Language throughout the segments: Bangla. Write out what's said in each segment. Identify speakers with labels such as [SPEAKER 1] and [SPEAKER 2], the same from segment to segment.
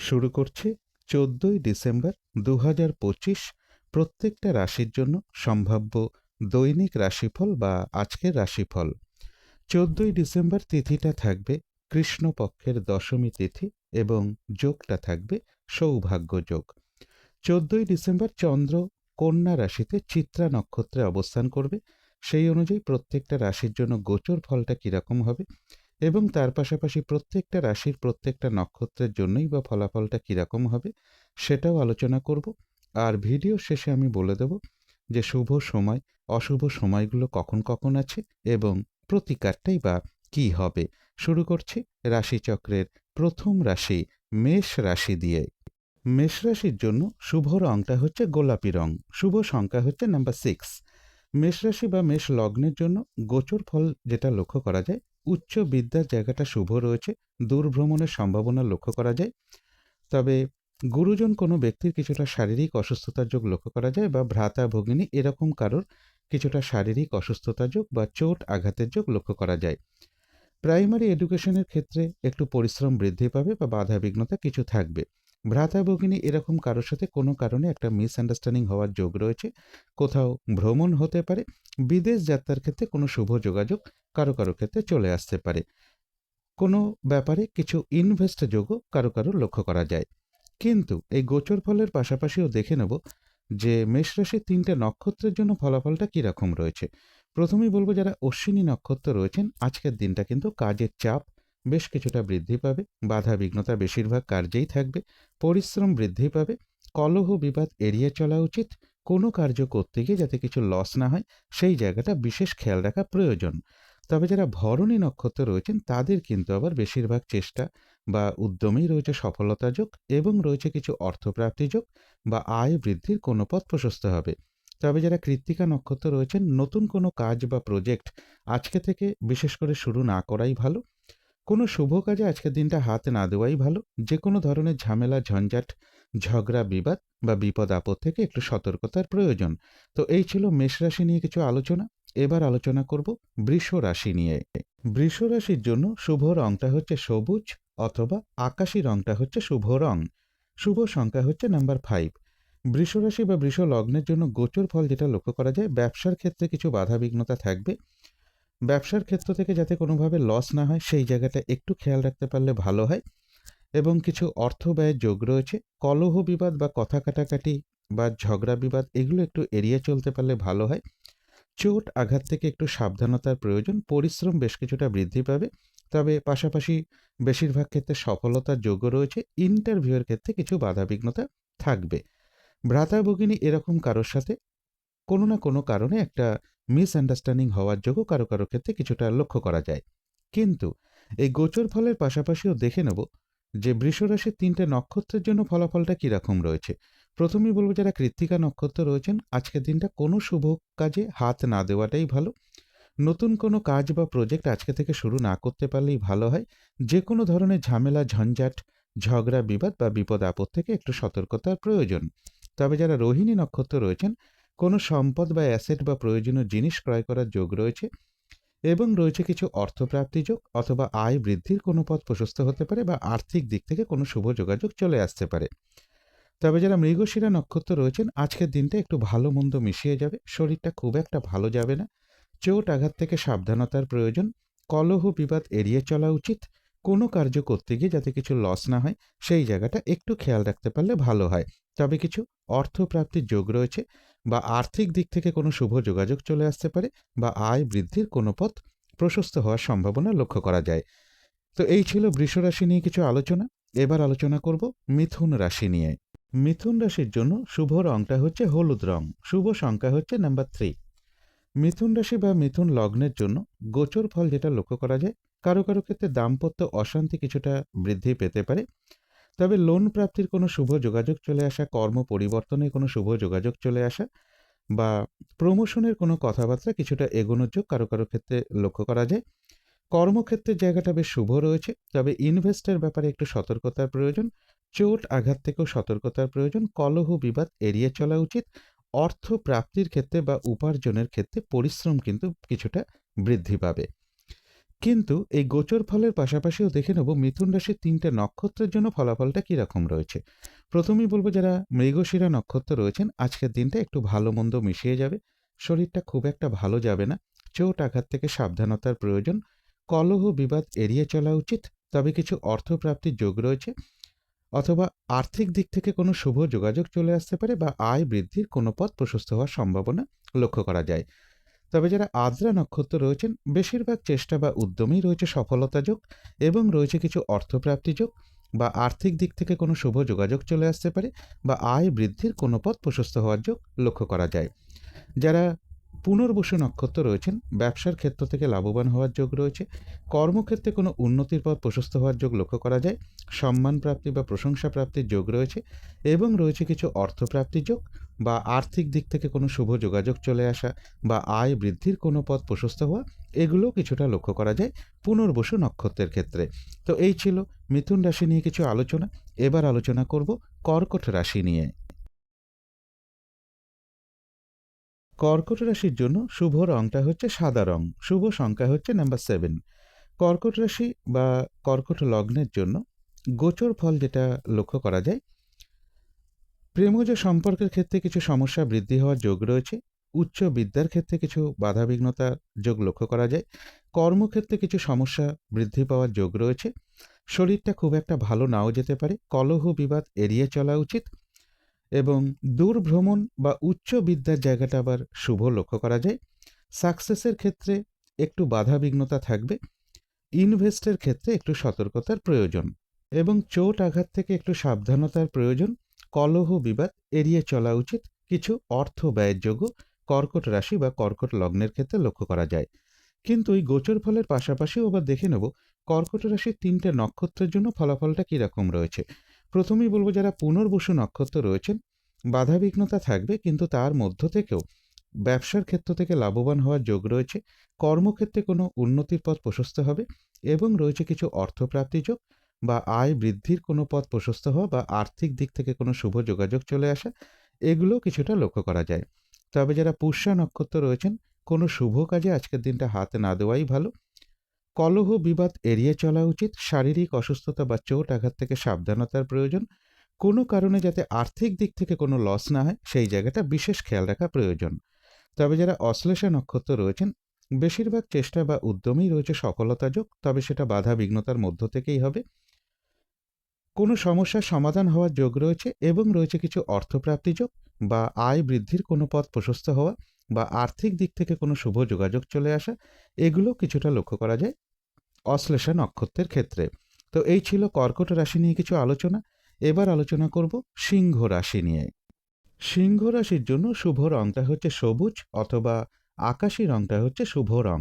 [SPEAKER 1] শুরু করছি 14ই ডিসেম্বর 2025 প্রত্যেকটা রাশির জন্য সম্ভাব্য দৈনিক রাশিফল বা আজকের রাশিফল। 14ই ডিসেম্বর তিথিটা থাকবে কৃষ্ণপক্ষের দশমী তিথি এবং যোগটা থাকবে সৌভাগ্য যোগ। 14ই ডিসেম্বর চন্দ্র কন্যা রাশিতে চিত্রা নক্ষত্রে অবস্থান করবে। সেই অনুযায়ী প্রত্যেকটা রাশির জন্য গোচর ফলটা কীরকম হবে এবং তার পাশাপাশি প্রত্যেকটা রাশির প্রত্যেকটা নক্ষত্রের জন্যই বা ফলাফলটা কীরকম হবে সেটাও আলোচনা করব। আর ভিডিও শেষে আমি বলে দেব যে শুভ সময় অশুভ সময়গুলো কখন কখন আছে এবং প্রতিকারটাই বা কী হবে। শুরু করছি রাশিচক্রের প্রথম রাশি মেষ রাশি দিয়ে। মেষ রাশির জন্য শুভ রংটা হচ্ছে গোলাপি রং, শুভ সংখ্যা হচ্ছে নাম্বার 6। মেষ রাশি বা মেষ লগ্নের জন্য গোচর ফল যেটা লক্ষ্য করা যায়, উচ্চ বিদ্যার জায়গাটা শুভ রয়েছে, দূর ভ্রমণের সম্ভাবনা লক্ষ্য করা যায়। তবে গুরুজন কোনো ব্যক্তির কিছুটা শারীরিক অসুস্থতার যোগ লক্ষ্য করা যায় বা ভ্রাতা ভগিনী এরকম কারোর কিছুটা শারীরিক অসুস্থতার যোগ বা চোট আঘাতের যোগ লক্ষ্য করা যায়। প্রাইমারি এডুকেশনের ক্ষেত্রে একটু পরিশ্রম বৃদ্ধি পাবে বা বাধা বিঘ্নতা কিছু থাকবে। ভ্রাতা ভগিনী এরকম কারোর সাথে কোনো কারণে একটা মিসআন্ডারস্ট্যান্ডিং হওয়ার যোগ রয়েছে। কোথাও ভ্রমণ হতে পারে, বিদেশ যাত্রার ক্ষেত্রে কোনো শুভ যোগাযোগ কারো কারো ক্ষেত্রে চলে আসতে পারে। কোনো ব্যাপারে কিছু ইনভেস্ট যোগও কারো কারো লক্ষ্য করা যায়। কিন্তু এই গোচর ফলের পাশাপাশিও দেখে নেব যে মেষ রাশির 3টে নক্ষত্রের জন্য ফলাফলটা কীরকম রয়েছে। প্রথমেই বলবো যারা অশ্বিনী নক্ষত্র রয়েছেন আজকের দিনটা কিন্তু কাজের চাপ বেশ কিছুটা বৃদ্ধি পাবে, বাধা বিঘ্নতা বেশিরভাগ কার্যেই থাকবে, পরিশ্রম বৃদ্ধি পাবে, কলহ বিবাদ এড়িয়ে চলা উচিত। কোনো কার্য করতে গিয়ে যাতে কিছু লস না হয় সেই জায়গাটা বিশেষ খেয়াল রাখা প্রয়োজন। তবে যারা ভরণী নক্ষত্র রয়েছেন তাদের কিন্তু আবার বেশিরভাগ চেষ্টা বা উদ্যমেই রয়েছে সফলতা যোগ এবং রয়েছে কিছু অর্থপ্রাপ্তি যোগ বা আয় বৃদ্ধির কোনো পথ প্রশস্ত হবে। তবে যারা কৃত্তিকা নক্ষত্র রয়েছেন নতুন কোনো কাজ বা প্রজেক্ট আজকে থেকে বিশেষ করে শুরু না করাই ভালো। কোনো শুভ কাজে আজকের দিনটা হাত না দেওয়াই ভালো। যে কোনো ধরনের ঝামেলা ঝঞ্ঝাট ঝগড়া বিবাদ বা বিপদ আপদ থেকে একটু সতর্কতার প্রয়োজন। তো এই ছিল মেষ রাশি নিয়ে কিছু আলোচনা। এবার আলোচনা করব বৃষ রাশি নিয়ে। বৃষ রাশির জন্য শুভ রংটা হচ্ছে সবুজ অথবা আকাশী রংটা হচ্ছে শুভ রং। শুভ সংখ্যা হচ্ছে নাম্বার 5। বৃষ রাশি বা বৃষ লগ্নের জন্য গোচর ফল যেটা লক্ষ্য করা যায়, ব্যবসার ক্ষেত্রে কিছু বাধা বিঘ্নতা থাকবে। ব্যবসার ক্ষেত্র থেকে যাতে কোনোভাবে লস না হয় সেই জায়গাটা একটু খেয়াল রাখতে পারলে ভালো হয় এবং কিছু অর্থ ব্যয়ের যোগ রয়েছে। কলহ বিবাদ বা কথা কাটাকাটি বা ঝগড়া বিবাদ এগুলো একটু এড়িয়ে চলতে পারলে ভালো হয়। চোট আঘাত থেকে একটু সাবধানতার প্রয়োজন। পরিশ্রম বেশ কিছুটা বৃদ্ধি পাবে, তবে পাশাপাশি বেশিরভাগ ক্ষেত্রে সফলতার যোগও রয়েছে। ইন্টারভিউয়ের ক্ষেত্রে কিছু বাধাবিঘ্নতা থাকবে। ভ্রাতা ভগিনী এরকম কারোর সাথে কোনো না কোনো কারণে একটা মিসআন্ডারস্ট্যান্ডিং হওয়ার যোগও কারো কারো ক্ষেত্রে কিছুটা লক্ষ্য করা যায়। কিন্তু এই গোচর ফলের পাশাপাশিও দেখে নেব যে বৃষ রাশির 3টে নক্ষত্রের জন্য ফলাফলটা কীরকম রয়েছে। প্রথমেই বলবো যারা কৃত্তিকা নক্ষত্র রয়েছেন আজকের দিনটা কোনো শুভ কাজে হাত না দেওয়াটাই ভালো। নতুন কোনো কাজ বা প্রজেক্ট আজকে থেকে শুরু না করতে পারলেই ভালো হয়। যে কোনো ধরনের ঝামেলা ঝঞ্ঝাট ঝগড়া বিবাদ বা বিপদ আপদ থেকে একটু সতর্কতার প্রয়োজন। তবে যারা রোহিণী নক্ষত্র রয়েছেন কোনো সম্পদ বা অ্যাসেট বা প্রয়োজনীয় জিনিস ক্রয় করার যোগ রয়েছে এবং রয়েছে কিছু অর্থপ্রাপ্তি যোগ অথবা আয় বৃদ্ধির কোনো পথ প্রশস্ত হতে পারে বা আর্থিক দিক থেকে কোনো শুভ যোগাযোগ চলে আসতে পারে। তবে যারা মৃগশিরা নক্ষত্র রয়েছেন আজকের দিনটা একটু ভালো মন্দ মিশিয়ে যাবে, শরীরটা খুব একটা ভালো যাবে না। চোট আঘাত থেকে সাবধানতার প্রয়োজন। কলহ বিবাদ এড়িয়ে চলা উচিত। কোনো কার্য করতে গিয়ে যাতে কিছু লস না হয় সেই জায়গাটা একটু খেয়াল রাখতে পারলে ভালো হয়। তবে কিছু অর্থপ্রাপ্তির যোগ রয়েছে বা আর্থিক দিক থেকে কোনো শুভ যোগাযোগ চলে আসতে পারে বা আয় বৃদ্ধির কোনো পথ প্রশস্ত হওয়ার সম্ভাবনা লক্ষ্য করা যায়। তো এই ছিল বৃষ রাশি নিয়ে কিছু আলোচনা। এবার আলোচনা করব মিথুন রাশি নিয়ে। মিথুন রাশির জন্য শুভ রংটা হচ্ছে হলুদ রং, শুভ সংখ্যা হচ্ছে নাম্বার 3। মিথুন রাশি বা মিথুন লগ্নের জন্য গোচর ফল যেটা লক্ষ্য করা যায়, কারো কারো ক্ষেত্রে দাম্পত্য অশান্তি কিছুটা বৃদ্ধি পেতে পারে। তবে লোন প্রাপ্তির কোনো শুভ যোগাযোগ চলে আসা, কর্ম পরিবর্তনের কোনো শুভ যোগাযোগ চলে আসা বা প্রমোশনের কোনো কথাবার্তা কিছুটা এগোনোর যোগ কারো কারো ক্ষেত্রে লক্ষ্য করা যায়। কর্মক্ষেত্রের জায়গাটা বেশ শুভ রয়েছে, তবে ইনভেস্টের ব্যাপারে একটু সতর্কতার প্রয়োজন। চোট আঘাত থেকেও সতর্কতার প্রয়োজন। কলহ বিবাদ এড়িয়ে চলা উচিত। অর্থ প্রাপ্তির ক্ষেত্রে বা উপার্জনের ক্ষেত্রে পরিশ্রম কিন্তু কিছুটা বৃদ্ধি পাবে। কিন্তু এই গোচর ফলের পাশাপাশিও দেখে নেব মিথুন রাশির ৩টে নক্ষত্রের জন্য ফলাফলটা কীরকম রয়েছে। প্রথমেই বলব, যারা মৃগশিরা নক্ষত্র রয়েছেন আজকের দিনটা একটু ভালো মন্দ মিশিয়ে যাবে। শরীরটা খুব একটা ভালো যাবে না। চোট আঘাত থেকে সাবধানতার প্রয়োজন। কলহ বিবাদ এড়িয়ে চলা উচিত। তবে কিছু অর্থপ্রাপ্তির যোগ রয়েছে, অথবা আর্থিক দিক থেকে কোনো শুভ যোগাযোগ চলে আসতে পারে বা আয় বৃদ্ধির কোনো পথ প্রশস্ত হওয়ার সম্ভাবনা লক্ষ্য করা যায়। তবে যারা আদ্রা নক্ষত্র রয়েছেন বেশিরভাগ চেষ্টা বা উদ্যমেই রয়েছে সফলতা যোগ, এবং রয়েছে কিছু অর্থপ্রাপ্তি যোগ বা আর্থিক দিক থেকে কোনো শুভ যোগাযোগ চলে আসতে পারে বা আয় বৃদ্ধির কোনো পথ প্রশস্ত হওয়ার যোগ লক্ষ্য করা যায়। যারা পুনর্বসু নক্ষত্র রয়েছেন ব্যবসার ক্ষেত্র থেকে লাভবান হওয়ার যোগ রয়েছে। কর্মক্ষেত্রে কোনো উন্নতির পথ প্রশস্ত হওয়ার যোগ লক্ষ্য করা যায়। সম্মান প্রাপ্তি বা প্রশংসা প্রাপ্তির যোগ রয়েছে, এবং রয়েছে কিছু অর্থপ্রাপ্তির যোগ বা আর্থিক দিক থেকে কোনো শুভ যোগাযোগ চলে আসা বা আয় বৃদ্ধির কোনো পথ প্রশস্ত হওয়া, এগুলোও কিছুটা লক্ষ্য করা যায় পুনর্বসু নক্ষত্রের ক্ষেত্রে। তো এই ছিল মিথুন রাশি নিয়ে কিছু আলোচনা। এবার আলোচনা করব কর্কট রাশি নিয়ে। কর্কট রাশির জন্য শুভ রংটা হচ্ছে সাদা রং, শুভ সংখ্যা হচ্ছে নাম্বার 7। কর্কট রাশি বা কর্কট লগ্নের জন্য গোচর ফল যেটা লক্ষ্য করা যায়, প্রেমজ সম্পর্কের ক্ষেত্রে কিছু সমস্যা বৃদ্ধি হওয়ার যোগ রয়েছে। উচ্চ বিদ্যার ক্ষেত্রে কিছু বাধাবিঘ্নতার যোগ লক্ষ্য করা যায়। কর্মক্ষেত্রে কিছু সমস্যা বৃদ্ধি পাওয়ার যোগ রয়েছে। শরীরটা খুব একটা ভালো নাও যেতে পারে। কলহ বিবাদ এড়িয়ে চলা উচিত, এবং দূর ভ্রমণ বা উচ্চ বিদ্যার জায়গাটা আবার শুভ লক্ষ্য করা যায়। সাকসেসের ক্ষেত্রে একটু বাধাবিঘ্নতা থাকবে। ইনভেস্টের ক্ষেত্রে একটু সতর্কতার প্রয়োজন, এবং চোট আঘাত থেকে একটু সাবধানতার প্রয়োজন। কলহ বিবাদ এড়িয়ে চলা উচিত। কিছু অর্থ ব্যয়ের যোগ্য কর্কট রাশি বা কর্কট লগ্নের ক্ষেত্রে লক্ষ্য করা যায়। কিন্তু এই গোচর ফলের পাশাপাশিও আবার দেখে নেব কর্কট রাশির ৩টে নক্ষত্রের জন্য ফলাফলটা কীরকম রয়েছে। প্রথমেই বলবো, যারা পুনর্বসু নক্ষত্র রয়েছেন বাধাবিঘ্নতা থাকবে, কিন্তু তার মধ্য থেকেও ব্যবসার ক্ষেত্র থেকে লাভবান হওয়ার যোগ রয়েছে। কর্মক্ষেত্রে কোনো উন্নতির পথ প্রশস্ত হবে, এবং রয়েছে কিছু অর্থপ্রাপ্তি যোগ বা আয় বৃদ্ধির কোনো পথ প্রশস্ত হওয়া বা আর্থিক দিক থেকে কোনো শুভ যোগাযোগ চলে আসা, এগুলো কিছুটা লক্ষ্য করা যায়। তবে যারা পুষ্যা নক্ষত্র রয়েছেন কোনো শুভ কাজে আজকের দিনটা হাত না দেওয়াই ভালো। কলহ বিবাদ এড়িয়ে চলা উচিত। শারীরিক অসুস্থতা বা চোট আঘাত থেকে সাবধানতার প্রয়োজন। কোনো কারণে যাতে আর্থিক দিক থেকে কোনো লস না হয় সেই জায়গাটা বিশেষ খেয়াল রাখা প্রয়োজন। তবে যারা অশ্লেষা নক্ষত্র রয়েছেন বেশিরভাগ চেষ্টা বা উদ্যমেই রয়েছে সফলতা যোগ, তবে সেটা বাধা বিঘ্নতার মধ্য থেকেই হবে। কোনো সমস্যার সমাধান হওয়ার যোগ রয়েছে, এবং রয়েছে কিছু অর্থপ্রাপ্তি যোগ বা আয় বৃদ্ধির কোনো পথ প্রশস্ত হওয়া বা আর্থিক দিক থেকে কোনো শুভ যোগাযোগ চলে আসা, এগুলো কিছুটা লক্ষ্য করা যায় অশ্লেষা নক্ষত্রের ক্ষেত্রে। তো এই ছিল কর্কট রাশি নিয়ে কিছু আলোচনা। এবার আলোচনা করব সিংহ রাশি নিয়ে। সিংহ রাশির জন্য শুভ রংটা হচ্ছে সবুজ, অথবা আকাশী রংটা হচ্ছে শুভ রং।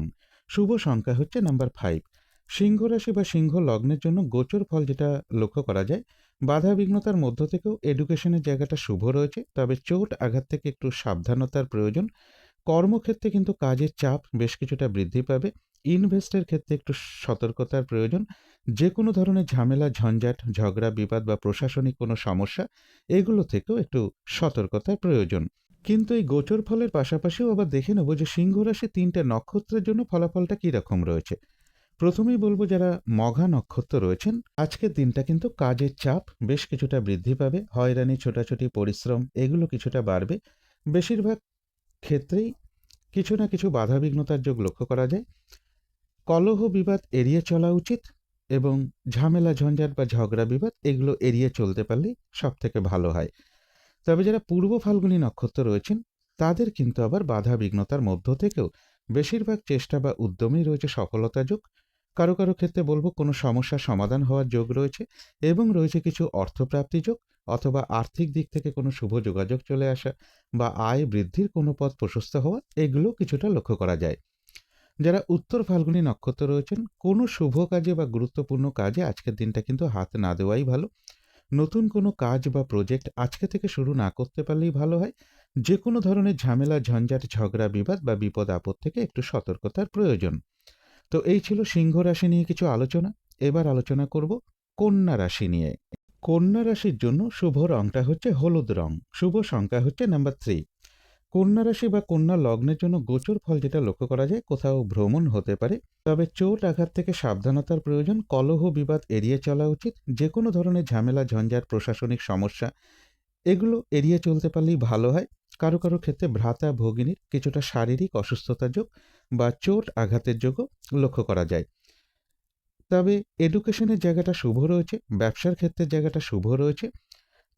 [SPEAKER 1] শুভ সংখ্যা হচ্ছে নাম্বার 5। সিংহ রাশি বা সিংহ লগ্নের জন্য গোচর ফল যেটা লক্ষ্য করা যায়, বাধা বিঘ্নতার মধ্য থেকেও এডুকেশনের জায়গাটা শুভ রয়েছে, তবে চোট আঘাত থেকে একটু সাবধানতার প্রয়োজন। কর্মক্ষেত্রে কিন্তু কাজের চাপ বেশ কিছুটা বৃদ্ধি পাবে। ইনভেস্টের ক্ষেত্রে একটু সতর্কতার প্রয়োজন। যে কোনো ধরনের ঝামেলা ঝঞ্ঝাট ঝগড়া বিবাদ বা প্রশাসনিক কোনো সমস্যা, এগুলো থেকেও একটু সতর্কতার প্রয়োজন। কিন্তু এই গোচর ফলের পাশাপাশিও আবার দেখে নেব যে সিংহ রাশি ৩টে নক্ষত্রের জন্য ফলাফলটা কী রকম রয়েছে। প্রথমেই বলবো, যারা মঘা নক্ষত্র রয়েছেন আজকের দিনটা কিন্তু কাজের চাপ বেশ কিছুটা বৃদ্ধি পাবে। হয়রানি ছোটাছুটি পরিশ্রম এগুলো কিছুটা বাড়বে। বেশিরভাগ ক্ষেত্রেই কিছু না কিছু বাধাবিঘ্নতার যোগ লক্ষ্য করা যায়। কলহ বিবাদ এড়িয়ে চলা উচিত, এবং ঝামেলা ঝঞ্ঝাট বা ঝগড়া বিবাদ এগুলো এড়িয়ে চলতে পারলেই সব থেকে ভালো হয়। তবে যারা পূর্ব ফাল্গুনী নক্ষত্র রয়েছেন তাদের কিন্তু আবার বাধা বিঘ্নতার মধ্য থেকেও বেশিরভাগ চেষ্টা বা উদ্যমেই রয়েছে সফলতা যোগ। কারো কারো ক্ষেত্রে বলবো কোনো সমস্যার সমাধান হওয়ার যোগ রয়েছে, এবং রয়েছে কিছু অর্থপ্রাপ্তি যোগ, অথবা আর্থিক দিক থেকে কোনো শুভ যোগাযোগ চলে আসা বা আয় বৃদ্ধির কোনো পথ প্রশস্ত হওয়া, এগুলো কিছুটা লক্ষ্য করা যায়। যারা উত্তর ফাল্গুনী নক্ষত্র রয়েছেন কোনো শুভ কাজে বা গুরুত্বপূর্ণ কাজে আজকের দিনটা কিন্তু হাত না দেওয়াই ভালো। নতুন কোনো কাজ বা প্রজেক্ট আজকে থেকে শুরু না করতে পারলেই ভালো হয়। যে কোনো ধরনের ঝামেলা ঝঞ্ঝাট ঝগড়া বিবাদ বা বিপদ আপদ থেকে একটু সতর্কতার প্রয়োজন। তো এই ছিল সিংহ রাশি নিয়ে কিছু আলোচনা। এবার আলোচনা করব কন্যা রাশি নিয়ে। কন্যা রাশির জন্য শুভ রংটা হচ্ছে হলুদ রং। শুভ সংখ্যা হচ্ছে নাম্বার 3। কন্যা রাশি বা কন্যা লগ্নের জন্য গোচর ফল যেটা লক্ষ্য করা যায়, কোথাও ভ্রমণ হতে পারে, তবে চোট আঘাত থেকে সাবধানতার প্রয়োজন। কলহ বিবাদ এড়িয়ে চলা উচিত। যে কোনো ধরনের ঝামেলা ঝঞ্ঝাট প্রশাসনিক সমস্যা এগুলো এড়িয়ে চলতে পারলেই ভালো হয়। কারো কারো ক্ষেত্রে ভ্রাতা ভগিনীর কিছুটা শারীরিক অসুস্থতার যোগ বা চোট আঘাতের যোগও লক্ষ্য করা যায়। তবে এডুকেশনের জায়গাটা শুভ রয়েছে, ব্যবসার ক্ষেত্রের জায়গাটা শুভ রয়েছে।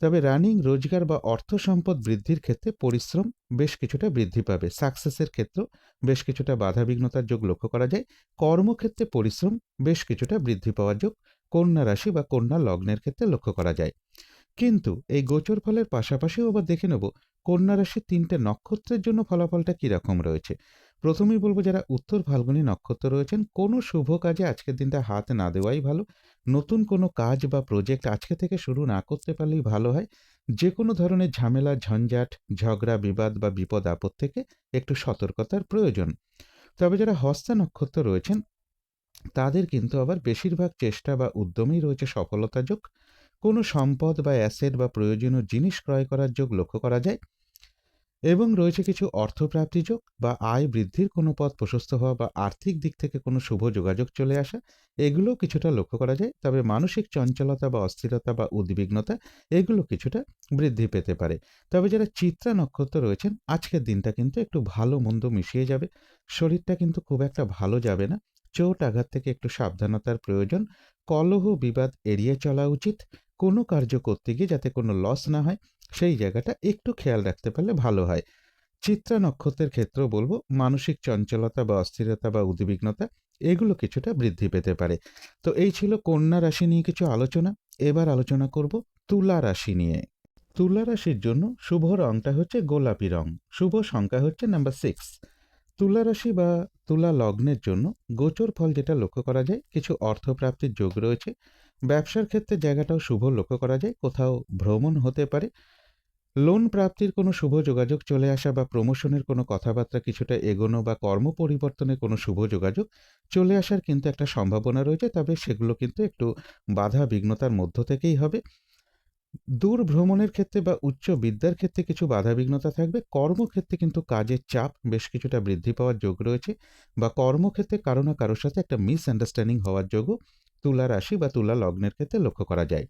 [SPEAKER 1] তবে রানিং রোজগার বা অর্থ সম্পদ বৃদ্ধির ক্ষেত্রে পরিশ্রম বেশ কিছুটা বৃদ্ধি পাবে। সাকসেসের ক্ষেত্রেও বেশ কিছুটা বাধাবিঘ্নতার যোগ লক্ষ্য করা যায়। কর্মক্ষেত্রে পরিশ্রম বেশ কিছুটা বৃদ্ধি পাওয়ার যোগ কন্যা রাশি বা কন্যা লগ্নের ক্ষেত্রে লক্ষ্য করা যায়। কিন্তু এই গোচর ফলের পাশাপাশিও আবার দেখে নেব কন্যা রাশির ৩টে নক্ষত্রের জন্য ফলাফলটা কীরকম রয়েছে। প্রথমেই বলবো, যারা উত্তর ফাল্গুনী নক্ষত্র রয়েছেন, কোনো শুভ কাজে আজকের দিনটা হাত না দেওয়াই ভালো। নতুন কোনো কাজ বা প্রজেক্ট আজকে থেকে শুরু না করতে পারলেই ভালো হয়। যে কোনো ধরনের ঝামেলা ঝঞ্ঝাট ঝগড়া বিবাদ বা বিপদ আপদ থেকে একটু সতর্কতার প্রয়োজন। তবে যারা হস্তা নক্ষত্র রয়েছেন, তাদের কিন্তু আবার বেশিরভাগ চেষ্টা বা উদ্যমেই রয়েছে সফলতা যোগ। কোনো সম্পদ বা অ্যাসেট বা প্রয়োজনীয় জিনিস ক্রয় করার যোগ লক্ষ্য করা যায় এবং রয়েছে কিছু অর্থপ্রাপ্তি যোগ বা আয় বৃদ্ধির কোনো পথ প্রশস্ত হওয়া বা আর্থিক দিক থেকে কোনো শুভ যোগাযোগ চলে আসা, এগুলোও কিছুটা লক্ষ্য করা যায়। তবে মানসিক চঞ্চলতা বা অস্থিরতা বা উদ্বিগ্নতা এগুলো কিছুটা বৃদ্ধি পেতে পারে। তবে যারা চিত্রা নক্ষত্র রয়েছেন, আজকের দিনটা কিন্তু একটু ভালো মন্দ মিশিয়ে যাবে। শরীরটা কিন্তু খুব একটা ভালো যাবে না। চোট আঘাত থেকে একটু সাবধানতার প্রয়োজন। কলহ বিবাদ এড়িয়ে চলা উচিত। কোনো কার্য করতে গিয়ে যাতে কোনো লস না হয়, সেই জায়গাটা একটু খেয়াল রাখতে পারলে ভালো হয়। চিত্রা নক্ষত্রের ক্ষেত্রেও বলবো, মানসিক চঞ্চলতা বা অস্থিরতা বা উদ্বিগ্নতা এগুলো কিছুটা বৃদ্ধি পেতে পারে। তো এই ছিল কন্যা রাশি নিয়ে কিছু আলোচনা। এবার আলোচনা করব তুলা রাশি নিয়ে। তুলা রাশির জন্য শুভ রংটা হচ্ছে গোলাপি রং। শুভ সংখ্যা হচ্ছে নাম্বার 6। তুলা রাশি বা তুলা লগ্নের জন্য গোচর ফল যেটা লক্ষ্য করা যায়, কিছু অর্থপ্রাপ্তির যোগ রয়েছে। ব্যবসার ক্ষেত্রে জায়গাটাও শুভ লক্ষ্য করা যায়। কোথাও ভ্রমণ হতে পারে। লোন প্রাপ্তির কোনো শুভ যোগাযোগ চলে আসা বা প্রমোশনের কোনো কথাবার্তা কিছুটা এগোনো বা কর্ম পরিবর্তনের কোনো শুভ যোগাযোগ চলে আসার কিন্তু একটা সম্ভাবনা রয়েছে। তবে সেগুলো কিন্তু একটু বাধা বিঘ্নতার মধ্য থেকেই হবে। দূর ভ্রমণের ক্ষেত্রে বা উচ্চ বিদ্যার ক্ষেত্রে কিছু বাধাবিঘ্নতা থাকবে। কর্মক্ষেত্রে কিন্তু কাজের চাপ বেশ কিছুটা বৃদ্ধি পাওয়ার যোগ রয়েছে বা কর্মক্ষেত্রে কারো না কারোর সাথে একটা মিসআন্ডারস্ট্যান্ডিং হওয়ার যোগও তুলা রাশি বা তুলা লগ্নের ক্ষেত্রে লক্ষ্য করা যায়।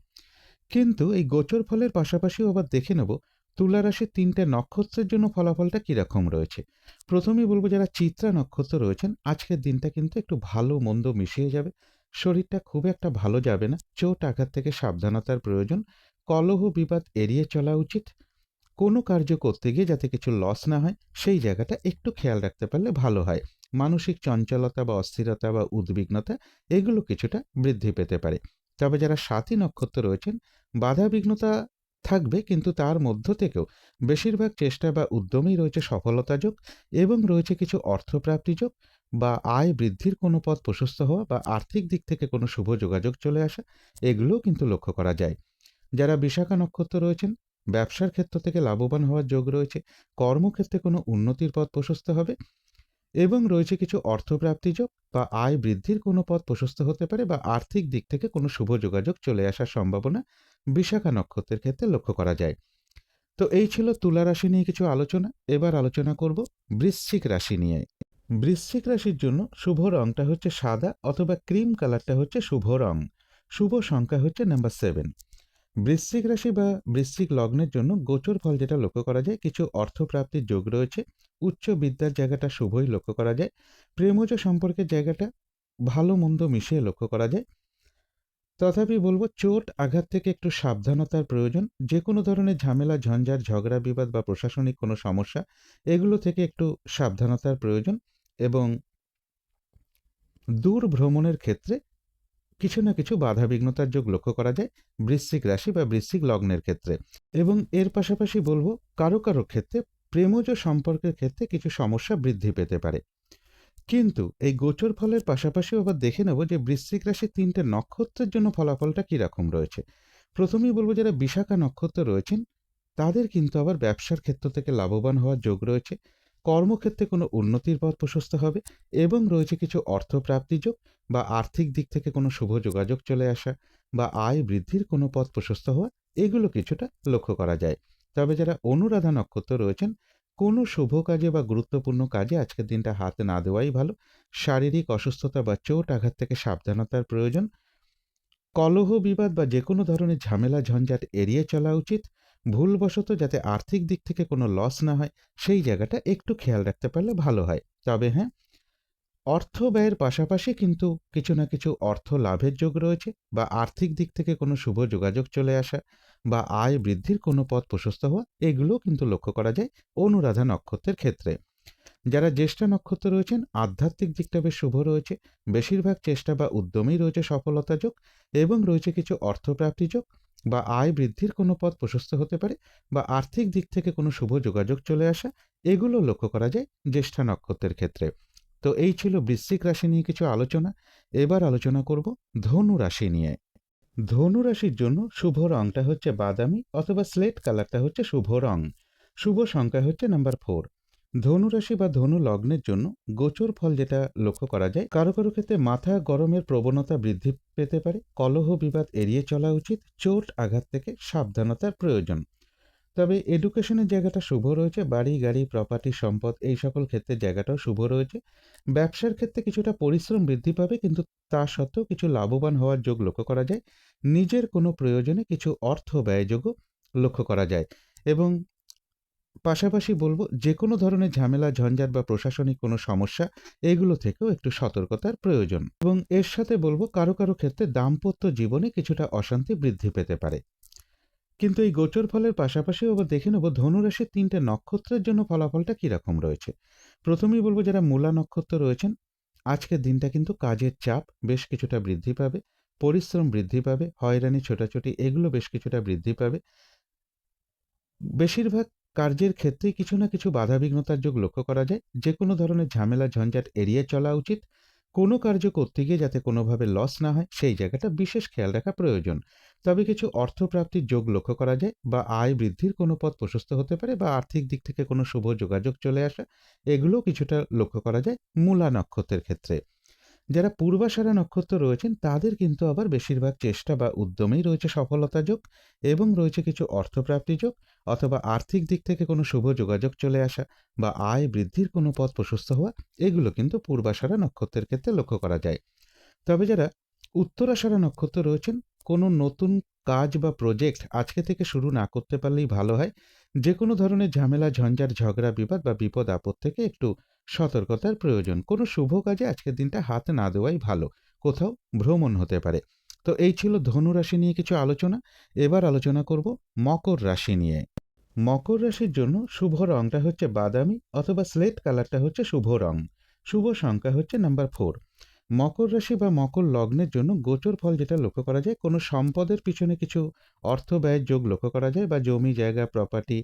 [SPEAKER 1] কিন্তু এই গোচর ফলের পাশাপাশিও আবার দেখে নেব তুলা রাশির ৩টে নক্ষত্রের জন্য ফলাফলটা কীরকম রয়েছে। প্রথমেই বলবো, যারা চিত্রা নক্ষত্র রয়েছেন, আজকের দিনটা কিন্তু একটু ভালো মন্দ মিশিয়ে যাবে। শরীরটা খুব একটা ভালো যাবে না। চোট আঘাত থেকে সাবধানতার প্রয়োজন। কলহ বিবাদ এড়িয়ে চলা উচিত। কোনো কার্য করতে গিয়ে যাতে কিছু লস না হয়, সেই জায়গাটা একটু খেয়াল রাখতে পারলে ভালো হয়। মানসিক চঞ্চলতা বা অস্থিরতা বা উদ্বিগ্নতা এগুলো কিছুটা বৃদ্ধি পেতে পারে। তবে যারা স্বাতী নক্ষত্র রয়েছেন, বাধা বিঘ্নতা থাকবে, কিন্তু তার মধ্য থেকেও বেশিরভাগ চেষ্টা বা উদ্যমেই রয়েছে সফলতা যোগ এবং রয়েছে কিছু অর্থপ্রাপ্তি যোগ বা আয় বৃদ্ধির কোনো পথ প্রশস্ত হওয়া বা আর্থিক দিক থেকে কোনো শুভ যোগাযোগ চলে আসা, এগুলোও কিন্তু লক্ষ্য করা যায়। যারা বিশাখা নক্ষত্র রয়েছেন, ব্যবসার ক্ষেত্র থেকে লাভবান হওয়ার যোগ রয়েছে। কর্মক্ষেত্রে কোনো উন্নতির পথ প্রশস্ত হবে এবং রয়েছে কিছু অর্থপ্রাপ্তি যোগ বা আয় বৃদ্ধির কোনো পথ প্রশস্ত হতে পারে বা আর্থিক দিক থেকে কোনো শুভ যোগাযোগ চলে আসার সম্ভাবনা বিশাখা নক্ষত্রের ক্ষেত্রে লক্ষ্য করা যায়। তো এই ছিল তুলা রাশি নিয়ে কিছু আলোচনা। এবার আলোচনা করব বৃশ্চিক রাশি নিয়ে। বৃশ্চিক রাশির জন্য শুভ রংটা হচ্ছে সাদা অথবা ক্রিম কালারটা হচ্ছে শুভ রং। শুভ সংখ্যা হচ্ছে নাম্বার 7। বৃশ্চিক রাশি বা বৃশ্চিক লগ্নের জন্য গোচর ফল যেটা লক্ষ্য করা যায়, কিছু অর্থপ্রাপ্তির যোগ রয়েছে। উচ্চ বিদ্যার জায়গাটা শুভই লক্ষ্য করা যায়। প্রেমজ সম্পর্কের জায়গাটা ভালো মন্দ মিশিয়ে লক্ষ্য করা যায়। তথাপি বলবো, চোট আঘাত থেকে একটু সাবধানতার প্রয়োজন। যে কোনো ধরনের ঝামেলা ঝঞ্ঝাট ঝগড়া বিবাদ বা প্রশাসনিক কোনো সমস্যা এগুলো থেকে একটু সাবধানতার প্রয়োজন এবং দূর ভ্রমণের ক্ষেত্রে কিছু না কিছু বাধাবিঘ্নতার যোগ লক্ষ্য করা যায় বৃশ্চিক রাশি বা বৃশ্চিক লগ্নের ক্ষেত্রে। এবং এর পাশাপাশি বলবো, কারো কারো ক্ষেত্রে প্রেমজ সম্পর্কের ক্ষেত্রে কিছু সমস্যা বৃদ্ধি পেতে পারে। কিন্তু এই গোচর ফলের পাশাপাশিও আবার দেখে নেব যে বৃশ্চিক রাশির ৩টে নক্ষত্রের জন্য ফলাফলটা কীরকম রয়েছে। প্রথমেই বলবো, যারা বিশাখা নক্ষত্র রয়েছেন, তাদের কিন্তু আবার ব্যবসার ক্ষেত্র থেকে লাভবান হওয়ার যোগ রয়েছে। কর্মক্ষেত্রে কোনো উন্নতির পথ প্রশস্ত হবে এবং রয়েছে কিছু অর্থপ্রাপ্তি যোগ বা আর্থিক দিক থেকে কোনো শুভ যোগাযোগ চলে আসা বা আয় বৃদ্ধির কোনো পথ প্রশস্ত হওয়া, এগুলো কিছুটা লক্ষ্য করা যায়। তবে যারা অনুরাধা নক্ষত্র রয়েছেন, কোনো শুভ কাজে বা গুরুত্বপূর্ণ কাজে আজকের দিনটা হাত না দেওয়াই ভালো। শারীরিক অসুস্থতা বা চোট আঘাত থেকে সাবধানতার প্রয়োজন। কলহ বিবাদ বা যেকোনো ধরনের ঝামেলা ঝঞ্ঝাট এড়িয়ে চলা উচিত। ভুলবশত যাতে আর্থিক দিক থেকে কোনো লস না হয়, সেই জায়গাটা একটু খেয়াল রাখতে পারলে ভালো হয়। তবে হ্যাঁ, অর্থ ব্যয়ের পাশাপাশি কিন্তু কিছু না কিছু অর্থ লাভের যোগ রয়েছে, বা আর্থিক দিক থেকে কোনো শুভ যোগাযোগ চলে আসা, বা আয় বৃদ্ধির কোনো পথ প্রশস্ত হওয়া, এগুলোও কিন্তু লক্ষ্য করা যায় অনুরাধা নক্ষত্রের ক্ষেত্রে। যারা জ্যেষ্ঠা নক্ষত্র রয়েছেন, আধ্যাত্মিক দিকটা বেশ শুভ রয়েছে। বেশিরভাগ চেষ্টা বা উদ্যমেই রয়েছে সফলতা যোগ, এবং রয়েছে কিছু অর্থপ্রাপ্তি যোগ, বা আয় বৃদ্ধির কোনো পথ প্রশস্ত হতে পারে, বা আর্থিক দিক থেকে কোনো শুভ যোগাযোগ চলে আসা, এগুলো লক্ষ্য করা যায় জ্যেষ্ঠা নক্ষত্রের ক্ষেত্রে। তো এই ছিল বৃশ্চিক রাশি নিয়ে কিছু আলোচনা। এবার আলোচনা করব ধনু রাশি নিয়ে। ধনু রাশির জন্য শুভ রংটা হচ্ছে বাদামি অথবা স্লেট কালারটা হচ্ছে শুভ রং। শুভ সংখ্যা হচ্ছে নাম্বার 4। ধনু রাশি বা ধনু লগ্নের জন্য গোচর ফল যেটা লক্ষ্য করা যায়, কারো কারো ক্ষেত্রে মাথা গরমের প্রবণতা বৃদ্ধি পেতে পারে, কলহ বিবাদ এড়িয়ে চলা উচিত, চোট আঘাত থেকে সাবধানতার প্রয়োজন। তবে এডুকেশনের জায়গাটা শুভ রয়েছে, বাড়ি গাড়ি প্রপার্টি সম্পদ এই সকল ক্ষেত্রে জায়গাটাও শুভ রয়েছে। ব্যবসার ক্ষেত্রে কিছুটা পরিশ্রম বৃদ্ধি পাবে, কিন্তু তা সত্ত্বেও কিছু লাভবান হওয়ার যোগ লক্ষ্য করা যায়। নিজের কোনো প্রয়োজনে কিছু অর্থ ব্যয়যোগও লক্ষ্য করা যায়। এবং পাশাপাশি বলব, যে কোনো ধরনের ঝামেলা ঝঞ্ঝাট বা প্রশাসনিক কোনো সমস্যা, এগুলো থেকেও একটু সতর্কতার প্রয়োজন। এবং এর সাথে বলব, কারো কারো ক্ষেত্রে দাম্পত্য জীবনে কিছুটা অশান্তি বৃদ্ধি পেতে পারে। কিন্তু এই গোচর ফলের পাশাপাশিও আবার দেখে নেব ধনুরাশির ৩টে নক্ষত্রের জন্য ফলাফলটা কীরকম রয়েছে। প্রথমেই বলব, যারা মূলা নক্ষত্র রয়েছেন, আজকের দিনটা কিন্তু কাজের চাপ বেশ কিছুটা বৃদ্ধি পাবে, পরিশ্রম বৃদ্ধি পাবে, হয়রানি ছোটাছুটি এগুলো বেশ কিছুটা বৃদ্ধি পাবে। বেশিরভাগ কার্যের ক্ষেত্রেই কিছু না কিছু বাধাবিঘ্নতার যোগ লক্ষ্য করা যায়। যে কোনো ধরনের ঝামেলা ঝঞ্ঝাট এড়িয়ে চলা উচিত। কোনো কার্য করতে গিয়ে যাতে কোনোভাবে লস না হয়, সেই জায়গাটা বিশেষ খেয়াল রাখা প্রয়োজন। তবে কিছু অর্থপ্রাপ্তির যোগ লক্ষ্য করা যায়, বা আয় বৃদ্ধির কোনো পথ প্রশস্ত হতে পারে, বা আর্থিক দিক থেকে কোনো শুভ যোগাযোগ চলে আসা, এগুলোও কিছুটা লক্ষ্য করা যায় মূলা নক্ষত্রের ক্ষেত্রে। যারা পূর্বাষাঢ়া নক্ষত্র রয়েছেন, তাদের কিন্তু আবার বেশিরভাগ চেষ্টা বা উদ্যমেই রয়েছে সফলতা যোগ, এবং রয়েছে কিছু অর্থপ্রাপ্তি যোগ, অথবা আর্থিক দিক থেকে কোনো শুভ যোগাযোগ চলে আসা, বা আয় বৃদ্ধির কোনো পথ প্রশস্ত হওয়া, এগুলো কিন্তু পূর্বাষাঢ়া নক্ষত্রের ক্ষেত্রে লক্ষ্য করা যায়। তবে যারা উত্তরাষাঢ়া নক্ষত্র রয়েছেন, কোনো নতুন কাজ বা প্রজেক্ট আজকে থেকে শুরু না করতে পারলেই ভালো হয়। যে কোনো ধরনের ঝামেলা ঝঞ্ঝাট ঝগড়া বিবাদ বা বিপদ আপদ থেকে একটু সতর্কতার প্রয়োজন। কোনো শুভ কাজে আজকের দিনটা হাত না দেওয়াই ভালো, কোথাও ভ্রমণ হতে পারে। তো এই ছিল ধনু রাশি নিয়ে কিছু আলোচনা। এবার আলোচনা করব মকর রাশি নিয়ে। মকর রাশির জন্য শুভ রংটা হচ্ছে বাদামি অথবা স্লেট কালারটা হচ্ছে শুভ রং। শুভ সংখ্যা হচ্ছে নাম্বার 4। মকর রাশি বা মকর লগ্নের জন্য গোচর ফল যেটা লক্ষ্য করা যায়, কোনো সম্পদের পিছনে কিছু অর্থ ব্যয়ের যোগ লক্ষ্য করা যায়, বা জমি জায়গা প্রপার্টি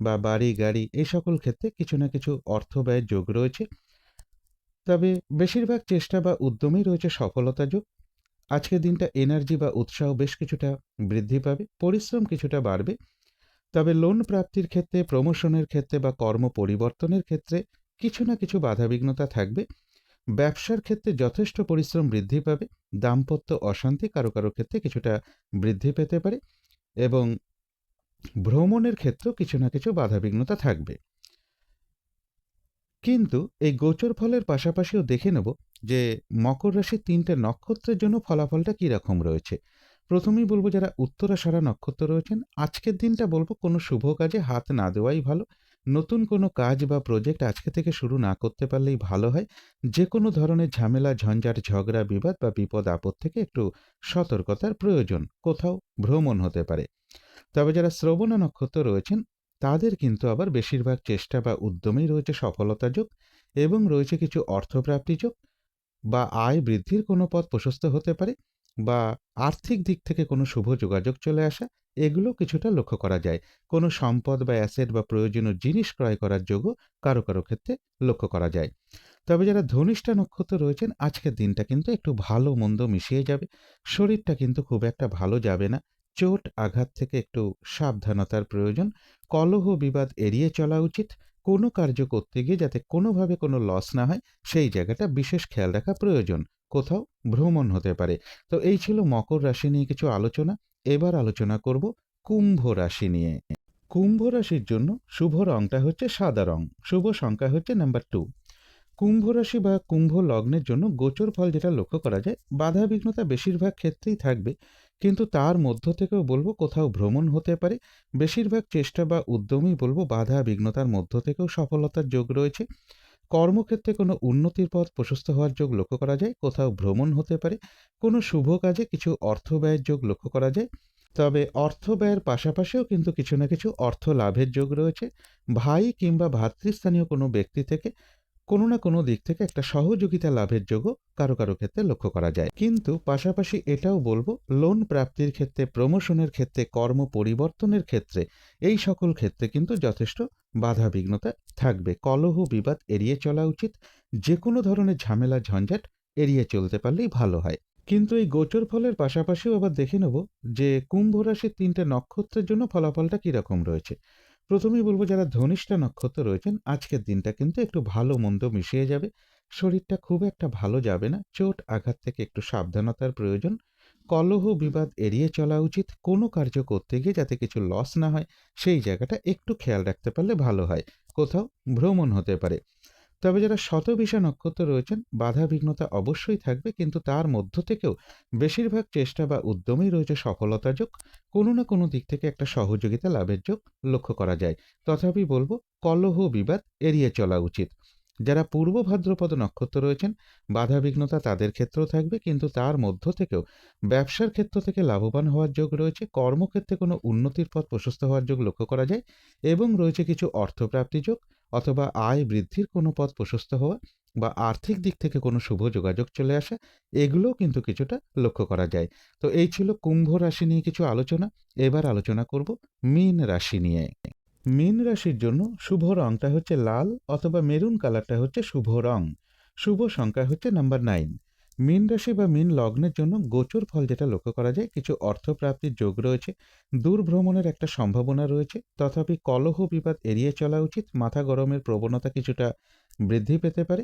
[SPEAKER 1] বা বাড়ি গাড়ি এই সকল ক্ষেত্রে কিছু না কিছু অর্থ ব্যয়ের যোগ রয়েছে। তবে বেশিরভাগ চেষ্টা বা উদ্যমেই রয়েছে সফলতা যোগ। আজকের দিনটা এনার্জি বা উৎসাহ বেশ কিছুটা বৃদ্ধি পাবে, পরিশ্রম কিছুটা বাড়বে। তবে লোন প্রাপ্তির ক্ষেত্রে, প্রমোশনের ক্ষেত্রে বা কর্ম পরিবর্তনের ক্ষেত্রে কিছু না কিছু বাধাবিঘ্নতা থাকবে। ব্যবসার ক্ষেত্রে যথেষ্ট পরিশ্রম বৃদ্ধি পাবে। দাম্পত্য অশান্তি কারো কারো ক্ষেত্রে কিছুটা বৃদ্ধি পেতে পারে, এবং ভ্রমণের ক্ষেত্রেও কিছু না কিছু বাধাবিঘ্নতা থাকবে। কিন্তু এই গোচর ফলের পাশাপাশিও দেখে নেব যে মকর রাশির ৩টে নক্ষত্রের জন্য ফলাফলটা কীরকম রয়েছে। প্রথমেই বলবো, যারা উত্তরাষাঢ়া নক্ষত্র রয়েছেন, আজকের দিনটা বলবো কোনো শুভ কাজে হাত না দেওয়াই ভালো। নতুন কোনো কাজ বা প্রজেক্ট আজকে থেকে শুরু না করতে পারলেই ভালো হয়। যে কোনো ধরনের ঝামেলা ঝঞ্ঝাট ঝগড়া বিবাদ বা বিপদ আপদ থেকে একটু সতর্কতার প্রয়োজন, কোথাও ভ্রমণ হতে পারে। তবে যারা শ্রবণা নক্ষত্র রয়েছেন, তাদের কিন্তু আবার বেশিরভাগ চেষ্টা বা উদ্যমেই রয়েছে সফলতা যোগ, এবং রয়েছে কিছু অর্থপ্রাপ্তি যোগ, বা আয় বৃদ্ধির কোনো পথ প্রশস্ত হতে পারে, বা আর্থিক দিক থেকে কোনো শুভ যোগাযোগ চলে আসা, এগুলো কিছুটা লক্ষ্য করা যায়। কোনো সম্পদ বা অ্যাসেট বা প্রয়োজনীয় জিনিস ক্রয় করার যোগও কারো কারো ক্ষেত্রে লক্ষ্য করা যায়। তবে যারা ধনিষ্ঠা নক্ষত্র রয়েছেন, আজকের দিনটা কিন্তু একটু ভালো মন্দ মিশিয়ে যাবে। শরীরটা কিন্তু খুব একটা ভালো যাবে না। চোট আঘাত থেকে একটু সাবধানতার প্রয়োজন। কলহ বিবাদ এড়িয়ে চলা উচিত। কোনো কার্য করতে গিয়ে যাতে কোনোভাবে কোনো লস না হয়, সেই জায়গাটা বিশেষ খেয়াল রাখা প্রয়োজন। কোথাও ভ্রমণ হতে পারে। তো এই ছিল মকর রাশি নিয়ে কিছু আলোচনা। এবার আলোচনা করব কুম্ভ রাশি নিয়ে। কুম্ভ রাশির জন্য শুভ রংটা হচ্ছে সাদা রং, শুভ সংখ্যা হচ্ছে নাম্বার 2। কুম্ভ রাশি বা কুম্ভ লগ্নের জন্য গোচর ফল যেটা লক্ষ্য করা যায়, বাধা বিঘ্নতা বেশিরভাগ ক্ষেত্রেই থাকবে, কিন্তু তার মধ্য থেকেও বলবো কোথাও ভ্রমণ হতে পারে। বেশিরভাগ চেষ্টা বা উদ্যমই বলবো বাধা বিঘ্নতার মধ্য থেকেও সফলতার যোগ রয়েছে। কর্মক্ষেত্রে কোনো উন্নতির পথ প্রশস্ত হওয়ার যোগ লক্ষ্য করা যায়, কোথাও ভ্রমণ হতে পারে, কোনো শুভ কাজে কিছু অর্থ ব্যয়ের যোগ লক্ষ্য করা যায়। তবে অর্থ ব্যয়ের পাশাপাশিও কিন্তু কিছু না কিছু অর্থ লাভের যোগ রয়েছে। ভাই কিংবা ভাতৃস্থানীয় কোনো ব্যক্তি থেকে কোনো না কোনো দিক থেকে একটা সহযোগিতা লাভের যোগও কারো কারো ক্ষেত্রে লক্ষ্য করা যায়। কিন্তু পাশাপাশি এটাও বলবো, লোন প্রাপ্তির ক্ষেত্রে, প্রমোশনের ক্ষেত্রে, কর্ম পরিবর্তনের ক্ষেত্রে, এই সকল ক্ষেত্রে কিন্তু যথেষ্ট বাধা বিঘ্নতা থাকবে। কলহ বিবাদ এড়িয়ে চলা উচিত। যে কোনো ধরনের ঝামেলা ঝঞ্ঝাট এড়িয়ে চলতে পারলেই ভালো হয়। কিন্তু এই গোচর ফলের পাশাপাশিও আবার দেখে নেব যে কুম্ভ রাশির 3টে নক্ষত্রের জন্য ফলাফলটা কিরকম রয়েছে। প্রথমেই বলবো, যারা ধনিষ্ঠা নক্ষত্র রয়েছেন, আজকের দিনটা কিন্তু একটু ভালো মন্দ মিশিয়ে যাবে। শরীরটা খুব একটা ভালো যাবে না, চোট আঘাত থেকে একটু সাবধানতার প্রয়োজন। কলহ বিবাদ এড়িয়ে চলা উচিত। কোনো কার্য করতে গিয়ে যাতে কিছু লস না হয়, সেই জায়গাটা একটু খেয়াল রাখতে পারলে ভালো হয়। কোথাও ভ্রমণ হতে পারে। তবে যারা শতবিশা নক্ষত্র রয়েছেন, বাধা বিঘ্নতা অবশ্যই থাকবে, কিন্তু তার মধ্য থেকেও বেশিরভাগ চেষ্টা বা উদ্যমেই রয়েছে সফলতা যোগ। কোনো না কোনো দিক থেকে একটা সহযোগিতা লাভের যোগ লক্ষ্য করা যায়। তথাপি বলবো, কলহ বিবাদ এড়িয়ে চলা উচিত। যারা পূর্ব ভাদ্রপদ নক্ষত্র রয়েছেন, বাধা বিঘ্নতা তাদের ক্ষেত্রেও থাকবে, কিন্তু তার মধ্য থেকেও ব্যবসার ক্ষেত্র থেকে লাভবান হওয়ার যোগ রয়েছে। কর্মক্ষেত্রে কোনো উন্নতির পথ প্রশস্ত হওয়ার যোগ লক্ষ্য করা যায়, এবং রয়েছে কিছু অর্থপ্রাপ্তি যোগ অথবা আয় বৃদ্ধির কোনো পথ প্রশস্ত হওয়া বা আর্থিক দিক থেকে কোনো শুভ যোগাযোগ চলে আসা, এগুলোও কিন্তু কিছুটা লক্ষ্য করা যায়। তো এই ছিল কুম্ভ রাশি নিয়ে কিছু আলোচনা। এবার আলোচনা করব মীন রাশি নিয়ে। মীন রাশির জন্য শুভ রংটা হচ্ছে লাল অথবা মেরুন কালারটা হচ্ছে শুভ রং। শুভ সংখ্যা হচ্ছে নাম্বার 9। মীন রাশি বা মীন লগ্নের জন্য গোচর ফল যেটা লক্ষ্য করা যায়, কিছু অর্থপ্রাপ্তির যোগ রয়েছে, দূর ভ্রমণের একটা সম্ভাবনা রয়েছে। তথাপি কলহ বিবাদ এড়িয়ে চলা উচিত। মাথা গরমের প্রবণতা কিছুটা বৃদ্ধি পেতে পারে।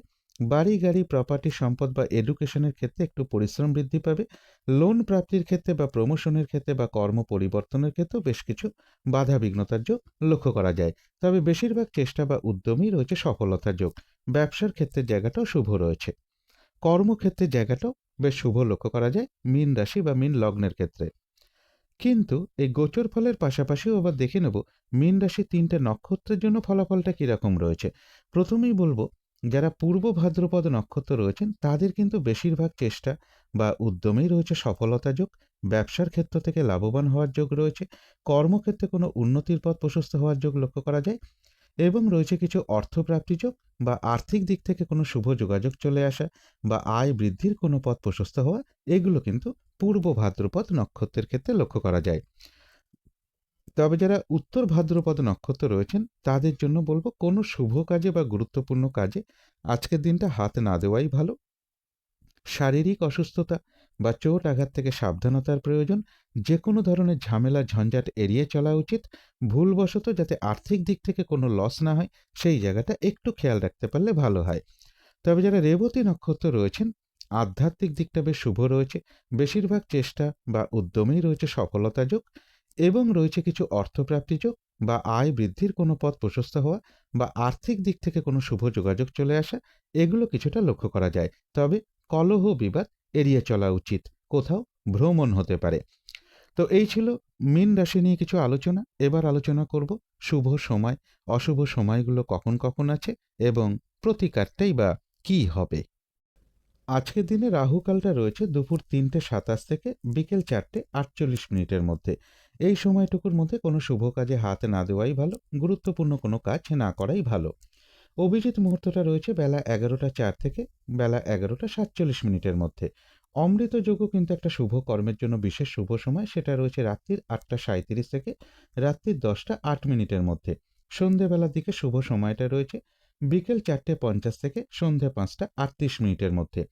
[SPEAKER 1] বাড়ি গাড়ি প্রপার্টি সম্পদ বা এডুকেশনের ক্ষেত্রে একটু পরিশ্রম বৃদ্ধি পাবে। লোন প্রাপ্তির ক্ষেত্রে বা প্রমোশনের ক্ষেত্রে বা কর্ম পরিবর্তনের ক্ষেত্রেও বেশ কিছু বাধা বিঘ্নতার যোগ লক্ষ্য করা যায়। তবে বেশিরভাগ চেষ্টা বা উদ্যমেই রয়েছে সফলতার যোগ। ব্যবসার ক্ষেত্রের জায়গাটাও শুভ রয়েছে। কর্মক্ষেত্রের জায়গাটাও বেশ শুভ লক্ষ্য করা যায় মীন রাশি বা মীন লগ্নের ক্ষেত্রে। কিন্তু এই গোচর ফলের পাশাপাশিও আবার দেখে নেব মীন রাশি 3টে নক্ষত্রের জন্য ফলাফলটা কিরকম রয়েছে। প্রথমেই বলবো, যারা পূর্ব ভাদ্রপদ নক্ষত্র রয়েছেন, তাদের কিন্তু বেশিরভাগ চেষ্টা বা উদ্যমেই রয়েছে সফলতা যোগ। ব্যবসার ক্ষেত্র থেকে লাভবান হওয়ার যোগ রয়েছে। কর্মক্ষেত্রে কোনো উন্নতির পথ প্রশস্ত হওয়ার যোগ লক্ষ্য করা যায়, এবং রয়েছে কিছু অর্থপ্রাপ্তি যোগ বা আর্থিক দিক থেকে কোনো শুভ যোগাযোগ চলে আসা বা আয় বৃদ্ধির কোনো পথ প্রশস্ত হওয়া, এগুলো কিন্তু পূর্ব ভাদ্রপদ নক্ষত্রের ক্ষেত্রে লক্ষ্য করা যায়। তবে যারা উত্তর ভাদ্রপদ নক্ষত্র রয়েছেন, তাদের জন্য বলবো, কোনো শুভ কাজে বা গুরুত্বপূর্ণ কাজে আজকের দিনটা হাত না দেওয়াই ভালো। শারীরিক অসুস্থতা বা চোট আঘাত থেকে সাবধানতার প্রয়োজন। যে কোনো ধরনের ঝামেলা ঝঞ্ঝাট এড়িয়ে চলা উচিত। ভুলবশত যাতে আর্থিক দিক থেকে কোনো লস না হয়, সেই জায়গাটা একটু খেয়াল রাখতে পারলে ভালো হয়। তবে যারা রেবতী নক্ষত্র রয়েছেন, আধ্যাত্মিক দিকটা বেশ শুভ রয়েছে। বেশিরভাগ চেষ্টা বা উদ্যমেই রয়েছে সফলতা যোগ, এবং রয়েছে কিছু অর্থপ্রাপ্তি যোগ বা আয় বৃদ্ধির কোনো পথ প্রশস্ত হওয়া বা আর্থিক দিক থেকে কোনো শুভ যোগাযোগ চলে আসা, এগুলো কিছুটা লক্ষ্য করা যায়। তবে কলহ বিবাদ এড়িয়ে চলা উচিত। কোথাও ভ্রমণ হতে পারে। তো এই ছিল মীন রাশি নিয়ে কিছু আলোচনা। এবার আলোচনা করব শুভ সময়, অশুভ সময়গুলো কখন কখন আছে, এবং প্রতিকারটাই বা কী হবে। আজকের দিনে রাহুকালটা রয়েছে দুপুর 3:27 থেকে বিকেল 4:48 মধ্যে। এই সময়টুকুর মধ্যে কোনো শুভ কাজে হাত না দেওয়াই ভালো, গুরুত্বপূর্ণ কোনো কাজ না করাই ভালো। অভিজিৎ মুহূর্তটা রয়েছে বেলা 11:04 থেকে বেলা 11:47 মধ্যে। অমৃত যোগও কিন্তু একটা শুভ কর্মের জন্য বিশেষ শুভ সময়, সেটা রয়েছে রাত্রির 8:37 থেকে রাত্রির 10:08 মধ্যে। সন্ধেবেলার দিকে শুভ সময়টা রয়েছে বিকেল 4:50 থেকে সন্ধে 5:38 মধ্যে।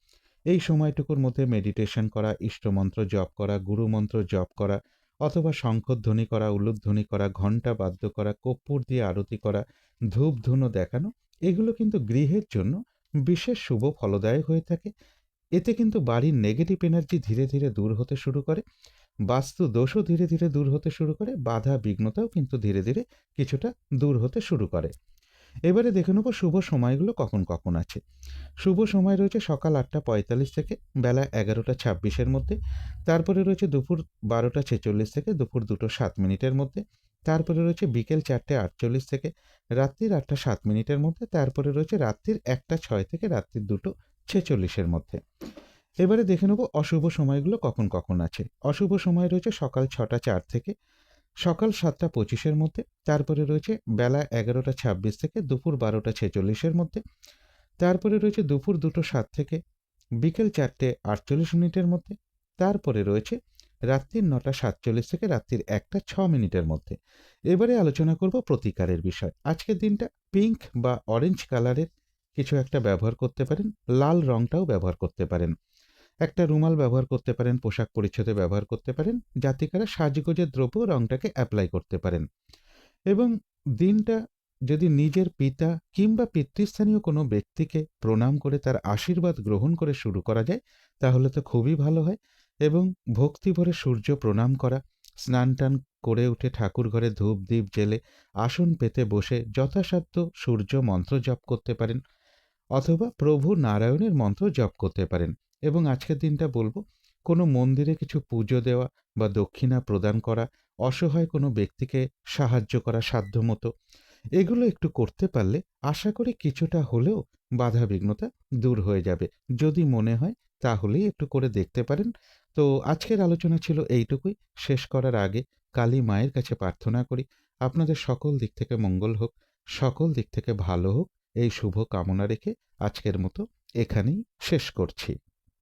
[SPEAKER 1] এই সময়টুকুর মধ্যে মেডিটেশন করা, ইষ্টমন্ত্র জপ করা, গুরুমন্ত্র জপ করা, অথবা শঙ্খধ্বনি করা, উলুধ্বনি করা, ঘণ্টা বাদ্য করা, কর্পূর দিয়ে আরতি করা, ধূপ ধুনো দেখানো, এগুলো কিন্তু গৃহের জন্য বিশেষ শুভ ফলদায়ক হয়ে থাকে। এতে কিন্তু বাড়ির নেগেটিভ এনার্জি ধীরে ধীরে দূর হতে শুরু করে। বাস্তু দোষও ধীরে ধীরে দূর হতে শুরু করে, বাধা বিঘ্নতাও কিন্তু ধীরে ধীরে কিছুটা দূর হতে শুরু করে। এবারে দেখে নেব শুভ সময়গুলো কখন কখন আছে। শুভ সময় রয়েছে সকাল ৮:৪৫ থেকে বেলা ১১:২৬-এর মধ্যে। তারপরে রয়েছে দুপুর ১২:৪৬ থেকে দুপুর 2:০৭ মধ্যে। তারপরে রয়েছে বিকেল ৪:৪৮ থেকে রাত্রির ৮:০৭-এর মধ্যে। তারপরে রয়েছে রাত্রির ১:০৬ থেকে রাত্রির 2:৪৬-এর মধ্যে। এবারে দেখে নেব অশুভ সময়গুলো কখন কখন আছে। অশুভ সময় রয়েছে সকাল ৬:০৪ থেকে সকাল ৭:২৫-এর মধ্যে। তারপরে রয়েছে বেলা ১১:২৬ থেকে দুপুর ১২:৪৬-এর মধ্যে। তারপরে রয়েছে দুপুর 2:০৭ থেকে বিকেল ৪:৪৮-এর মধ্যে। তারপরে রয়েছে রাত্রির ৯:৪৭ থেকে রাত্রির ১:০৬-এর মধ্যে। এবারে আলোচনা করব প্রতিকারের বিষয়। আজকের দিনটা পিঙ্ক বা অরেঞ্জ কালারের কিছু একটা ব্যবহার করতে পারেন, লাল রংটাও ব্যবহার করতে পারেন। একটা রুমাল ব্যবহার করতে পারেন, পোশাক পরিচ্ছদে ব্যবহার করতে পারেন, জাতিকারা সাজগোজের দ্রব্য রংটাকে অ্যাপ্লাই করতে পারেন। এবং দিনটা যদি নিজের পিতা কিংবা পিতৃস্থানীয় কোনো ব্যক্তিকে প্রণাম করে তার আশীর্বাদ গ্রহণ করে শুরু করা যায় তাহলে তো খুবই ভালো হয়। এবং ভক্তি ভরে সূর্য প্রণাম করা, স্নান টান করে উঠে ঠাকুর ঘরে ধূপ দ্বীপ জেলে আসন পেতে বসে যথাসাধ্য সূর্য মন্ত্র জপ করতে পারেন, অথবা প্রভু নারায়ণের মন্ত্র জপ করতে পারেন। এবং আজকের দিনটা বলবো কোনো মন্দিরে কিছু পুজো দেওয়া বা দক্ষিণা প্রদান করা, অসহায় কোনো ব্যক্তিকে সাহায্য করা সাধ্যমতো, এগুলো একটু করতে পারলে আশা করি কিছুটা হলেও বাধা বিঘ্নতা দূর হয়ে যাবে। যদি মনে হয় তাহলেই একটু করে দেখতে পারেন। তো আজকের আলোচনা ছিল এইটুকুই। শেষ করার আগে কালী মায়ের কাছে প্রার্থনা করি আপনাদের সকল দিক থেকে মঙ্গল হোক, সকল দিক থেকে ভালো হোক, এই শুভ কামনা রেখে আজকের মতো এখানেই শেষ করছি।